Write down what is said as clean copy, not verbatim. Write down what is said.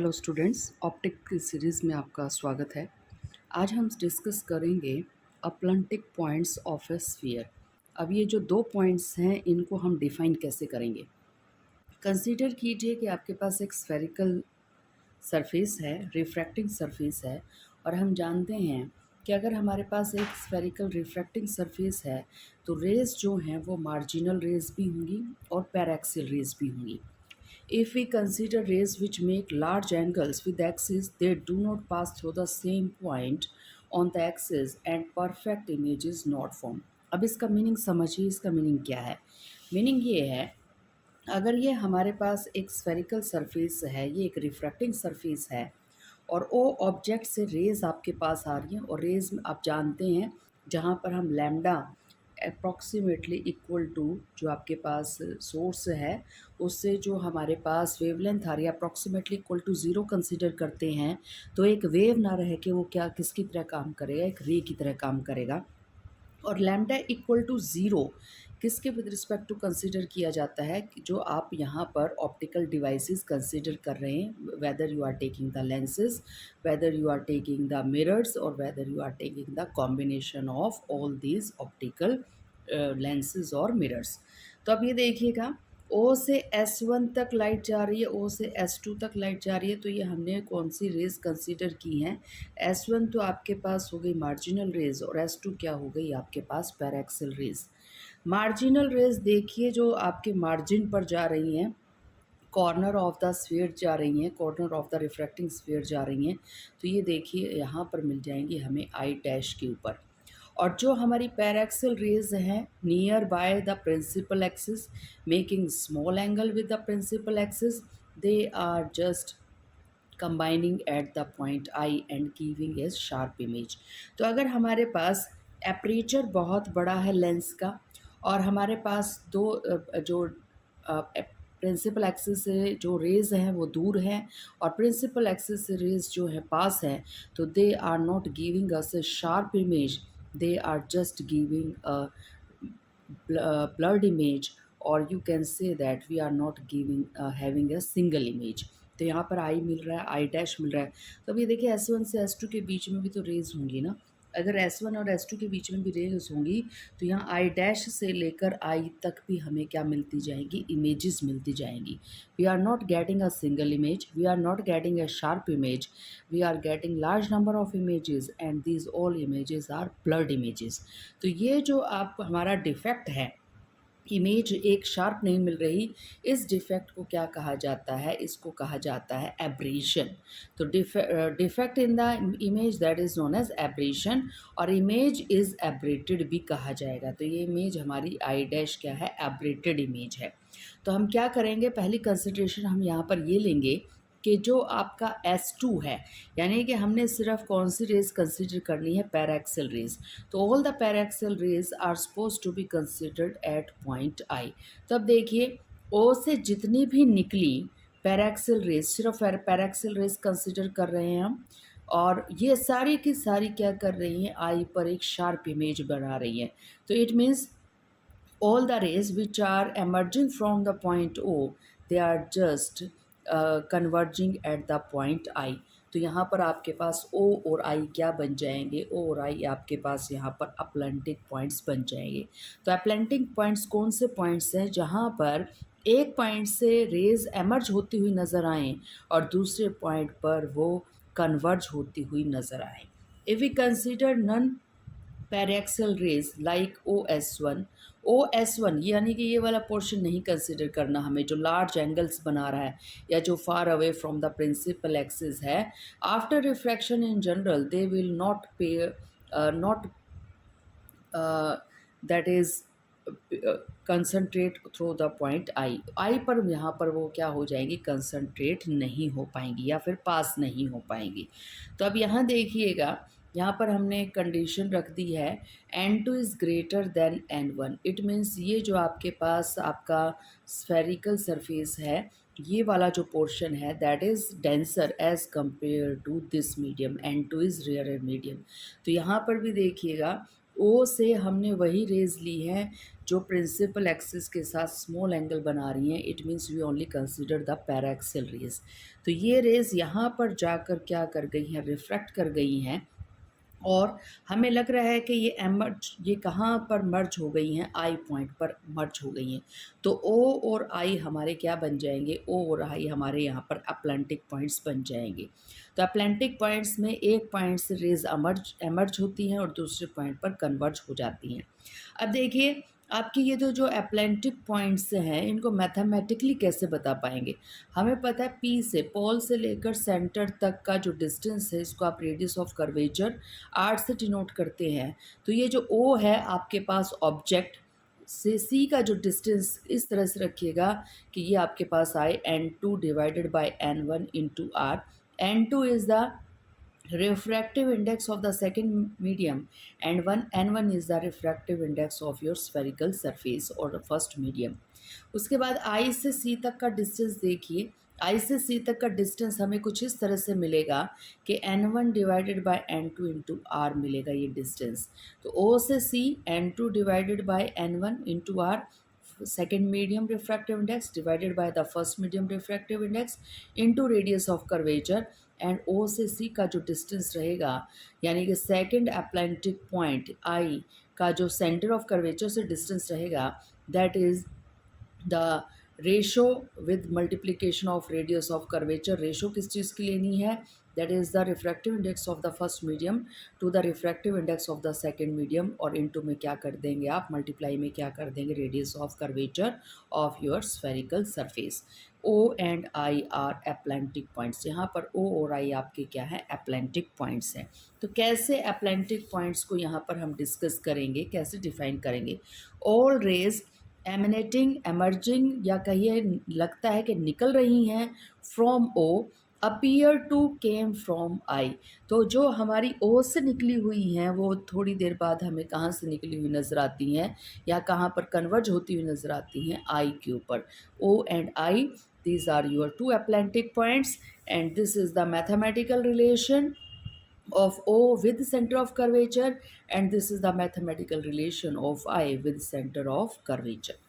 Hello students, optic की series में आपका स्वागत है। आज हम डिस्कस करेंगे अपलंटिक पॉइंट्स ऑफ ए स्फीयर। अब ये जो दो पॉइंट्स हैं इनको हम डिफाइन कैसे करेंगे। कंसीडर कीजिए कि आपके पास एक स्फेरिकल सरफेस है, रिफ्रैक्टिंग सरफेस है, और हम जानते हैं कि अगर हमारे पास एक स्फेरिकल रिफ्रैक्टिंग सरफेस है तो रेज़ जो हैं वो मार्जिनल रेज़ भी होंगी और पैराक्सियल रेज़ भी होंगी। If we consider rays which make large angles with axis, they do not pass through the same point on the axis and perfect image is not formed. अब इसका meaning समझिए, इसका meaning क्या है। Meaning ये है, अगर ये हमारे पास एक स्फेरिकल सरफेस है, ये एक रिफ्रैक्टिंग सरफेस है और वो ऑब्जेक्ट से रेज़ आपके पास आ रही हैं, और रेज़ आप जानते हैं जहाँ पर हम लैम्डा अप्रॉक्सीमेटली इक्वल टू जो आपके पास सोर्स है उससे जो हमारे पास वेवलेंथ आ रही है approximately equal to zero consider करते हैं, तो एक वेव ना रह के वो क्या किसकी तरह काम करेगा, एक रे की तरह काम करेगा। और लैम्डा इक्वल टू ज़ीरो किसके विद रिस्पेक्ट टू कंसिडर किया जाता है कि जो आप यहाँ पर ऑप्टिकल डिवाइसेस कंसिडर कर रहे हैं, whether you are taking the lenses, whether you are taking the mirrors, और whether you are taking the combination of all these optical lenses और मिरर्स। तो अब ये देखिएगा, ओ से S1 तक लाइट जा रही है, ओ से S2 तक लाइट जा रही है, तो ये हमने कौन सी रेज़ कंसीडर की हैं। S1 तो आपके पास हो गई मार्जिनल रेज़ और S2 क्या हो गई आपके पास पैराक्सियल रेज़। मार्जिनल रेज़ देखिए जो आपके मार्जिन पर जा रही हैं, कॉर्नर ऑफ द स्फीयर जा रही हैं, corner of the refracting sphere जा रही हैं, तो ये देखिए यहाँ पर मिल जाएंगी हमें आई डैश के ऊपर। और जो हमारी पैराक्सियल रेज़ हैं near by the principal axis making small angle with the principal axis, they are just combining at the point I and giving a sharp image. तो अगर हमारे पास एपरेचर बहुत बड़ा है लेंस का और हमारे पास दो जो प्रिंसिपल एक्सिस से जो रेज़ हैं वो दूर हैं और प्रिंसिपल एक्सिस से रेज़ जो है पास हैं, तो they are not giving us a sharp image, they are just giving a blurred image, or you can say that we are not giving having a single image। तो यहाँ पर आई मिल रहा है, आई डैश मिल रहा है। तो अब ये देखिए S1 से S2 के बीच में भी तो रेज होंगी ना। अगर S1 और S2 के बीच में भी रेज होंगी तो यहाँ आई डैश से लेकर आई तक भी हमें क्या मिलती जाएंगी, इमेजेस मिलती जाएंगी। We are not getting a single image, we are not getting a sharp image, we are getting large number of images and these all images are blurred images। तो ये जो आप हमारा डिफेक्ट है, इमेज एक sharp नहीं मिल रही, इस डिफेक्ट को क्या कहा जाता है, इसको कहा जाता है एब्रेशन। तो defect in the image that is known as aberration, और इमेज इज़ एब्रेटेड भी कहा जाएगा। तो ये इमेज हमारी आई डैश क्या है, एब्रेटेड इमेज है। तो हम क्या करेंगे, पहली कंसिडरेशन हम यहाँ पर ये लेंगे कि जो आपका S2 है, यानी कि हमने सिर्फ कौन सी रेज़ कंसिडर करनी है, पैराक्सियल रेज़। तो all the paraxial rays are suppose to be considered at point I. तो अब देखिए ओ से जितनी भी निकली पैराक्सियल रेज़, सिर्फ पैराक्सियल रेज़ कंसिडर कर रहे हैं हम, और ये सारी की सारी क्या कर रही हैं, आई पर एक शार्प इमेज बना रही हैं। तो it means all the rays which are emerging from the point O, they are just converging at the point I। तो यहाँ पर आपके पास O और I क्या बन जाएंगे, O और I आपके पास यहाँ पर अपलैंटिक पॉइंट्स बन जाएंगे। तो अपलैंटिक पॉइंट्स कौन से पॉइंट्स हैं, जहाँ पर एक पॉइंट से रेज एमर्ज होती हुई नज़र आएँ और दूसरे पॉइंट पर वो कन्वर्ज होती हुई नज़र आएँ। If we consider non paraxial rays like OS1 यानी कि ये वाला पोर्शन नहीं कंसिडर करना हमें, जो लार्ज एंगल्स बना रहा है या जो far away from the principal axis है। After refraction in general they will not पे not that is concentrate through the point I पर यहाँ पर वो क्या हो जाएंगी, कंसनट्रेट नहीं हो पाएंगी या फिर पास नहीं हो पाएंगी। तो अब यहाँ देखिएगा, यहाँ पर हमने एक कंडीशन रख दी है, N2 is greater than N1। It means ये जो आपके पास आपका स्फेरिकल सरफेस है, ये वाला जो पोर्शन है that is denser as compare to this medium, N2 is rare medium. तो यहाँ पर भी देखिएगा ओ से हमने वही रेज ली है जो प्रिंसिपल एक्सिस के साथ स्मॉल एंगल बना रही हैं। It means we only consider the paraxial rays. तो ये रेज यहाँ पर जाकर क्या कर गई हैं, रिफ्रैक्ट कर गई हैं, और हमें लग रहा है कि ये कहाँ पर मर्ज हो गई हैं, आई पॉइंट पर मर्ज हो गई हैं। तो ओ और आई हमारे क्या बन जाएंगे, ओ और आई हमारे यहाँ पर अटलांटिक पॉइंट्स बन जाएंगे। तो अटलांटिक पॉइंट्स में एक पॉइंट से रेज एमर्ज होती हैं और दूसरे पॉइंट पर कन्वर्ज हो जाती हैं। अब देखिए, आपके ये जो अटलांटिक पॉइंट्स हैं इनको मैथमेटिकली कैसे बता पाएंगे। हमें पता है पी से, पोल से लेकर सेंटर तक का जो डिस्टेंस है इसको आप रेडियस ऑफ कर्वेचर आर से डिनोट करते हैं। तो ये जो ओ है आपके पास ऑब्जेक्ट से सी का जो डिस्टेंस इस तरह से रखिएगा कि ये आपके पास आए n2 divided by n1 into R. n2 is the refractive index of the second medium and n1 is the refractive index of your spherical surface or the first medium। उसके बाद I से C तक का distance देखिए, I से C तक का distance हमें कुछ इस तरह से मिलेगा कि n1 divided by n2 into are मिलेगा ये डिस्टेंस। तो O से C n2 divided by n1 into R, second medium refractive index divided by the first medium refractive index into radius of curvature। And O से C का जो distance रहेगा, यानी कि सेकंड अटलांटिक पॉइंट आई का जो centre of curvature से distance रहेगा, that is the ratio with multiplication of radius of curvature. Ratio किस चीज़ की लेनी है, that is the refractive index of the first medium to the refractive index of the second medium, और into में क्या कर देंगे आप, मल्टीप्लाई में क्या कर देंगे, radius of curvature of your spherical surface. O and I are aplanatic points. यहाँ पर ओ और आई आपके क्या है, अटलांटिक पॉइंट्स हैं। तो कैसे अटलांटिक पॉइंट्स को यहाँ पर हम डिस्कस करेंगे, कैसे डिफाइन करेंगे। ऑल रेज एमिनेटिंग, एमर्जिंग, या कहिए लगता है कि निकल रही हैं from O, appear to came from I. तो जो हमारी ओ से निकली हुई हैं वो थोड़ी देर बाद हमें कहाँ से निकली हुई नज़र आती हैं, या कहाँ पर कन्वर्ज होती हुई नज़र आती हैं, आई के ऊपर। O and I, these are your two Atlantic points, and this is the mathematical relation of O with center of curvature, and this is the mathematical relation of I with center of curvature।